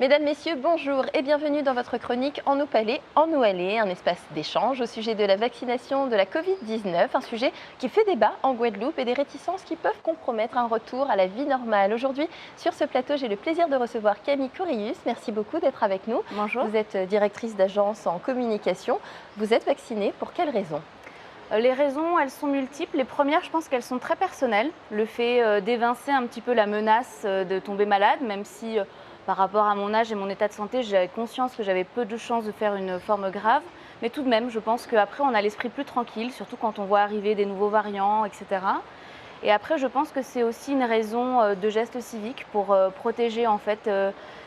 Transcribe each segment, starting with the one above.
Mesdames, Messieurs, bonjour et bienvenue dans votre chronique En nous palais, en nous aller, un espace d'échange au sujet de la vaccination de la Covid-19, un sujet qui fait débat en Guadeloupe et des réticences qui peuvent compromettre un retour à la vie normale. Aujourd'hui, sur ce plateau, j'ai le plaisir de recevoir Camille Corrius. Merci beaucoup d'être avec nous. Bonjour. Vous êtes directrice d'agence en communication. Vous êtes vaccinée pour quelles raisons ? Les raisons, elles sont multiples. Les premières, je pense qu'elles sont très personnelles. Le fait d'évincer un petit peu la menace de tomber malade, même si par rapport à mon âge et mon état de santé, j'avais conscience que j'avais peu de chances de faire une forme grave. Mais tout de même, je pense qu'après, on a l'esprit plus tranquille, surtout quand on voit arriver des nouveaux variants, etc. Et après, je pense que c'est aussi une raison de geste civique pour protéger en fait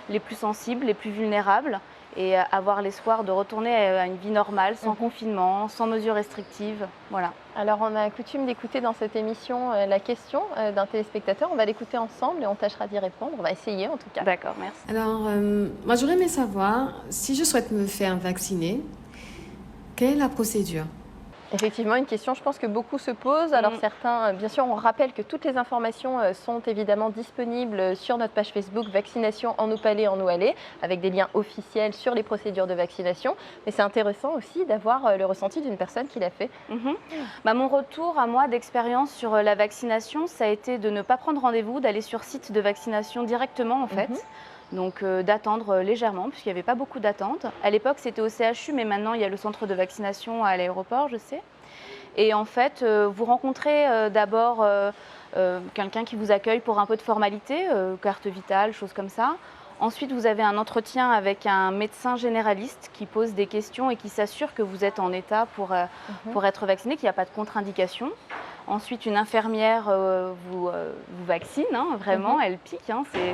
les plus sensibles, les plus vulnérables, et avoir l'espoir de retourner à une vie normale, sans confinement, sans mesures restrictives. Voilà. Alors, on a coutume d'écouter dans cette émission la question d'un téléspectateur. On va l'écouter ensemble et on tâchera d'y répondre. On va essayer en tout cas. D'accord, merci. Alors, moi, j'aurais aimé savoir, si je souhaite me faire vacciner, quelle est la procédure ? Effectivement, une question, je pense que beaucoup se posent. Alors certains, bien sûr, on rappelle que toutes les informations sont évidemment disponibles sur notre page Facebook Vaccination en nous palais, en nous aller, avec des liens officiels sur les procédures de vaccination. Mais c'est intéressant aussi d'avoir le ressenti d'une personne qui l'a fait. Mon retour à moi d'expérience sur la vaccination, ça a été de ne pas prendre rendez-vous, d'aller sur site de vaccination directement en fait. Donc d'attendre légèrement, puisqu'il n'y avait pas beaucoup d'attente. À l'époque, c'était au CHU, mais maintenant, il y a le centre de vaccination à l'aéroport, je sais. Et en fait, vous rencontrez d'abord quelqu'un qui vous accueille pour un peu de formalité, carte vitale, choses comme ça. Ensuite, vous avez un entretien avec un médecin généraliste qui pose des questions et qui s'assure que vous êtes en état pour être vacciné, qu'il n'y a pas de contre-indication. Ensuite, une infirmière vous vaccine, vraiment, elle pique,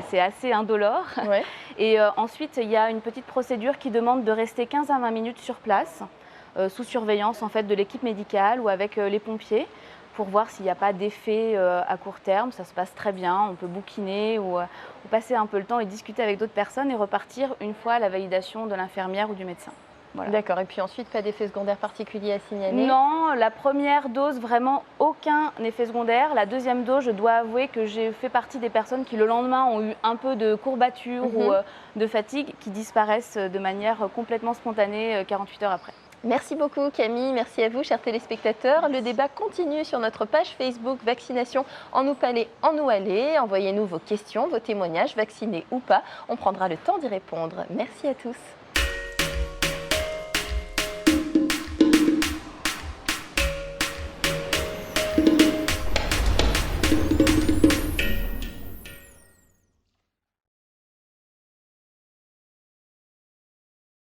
c'est assez indolore. Ouais. Et ensuite, il y a une petite procédure qui demande de rester 15 à 20 minutes sur place, sous surveillance en fait, de l'équipe médicale ou avec les pompiers, pour voir s'il n'y a pas d'effet à court terme. Ça se passe très bien, on peut bouquiner ou passer un peu le temps et discuter avec d'autres personnes et repartir une fois la validation de l'infirmière ou du médecin. Voilà. D'accord, et puis ensuite, pas d'effet secondaire particulier à signaler? Non, la première dose, vraiment aucun effet secondaire. La deuxième dose, je dois avouer que j'ai fait partie des personnes qui le lendemain ont eu un peu de courbature ou de fatigue qui disparaissent de manière complètement spontanée 48 heures après. Merci beaucoup Camille, merci à vous chers téléspectateurs. Le débat continue sur notre page Facebook Vaccination en nous palais, en nous aller. Envoyez-nous vos questions, vos témoignages, vaccinés ou pas. On prendra le temps d'y répondre. Merci à tous.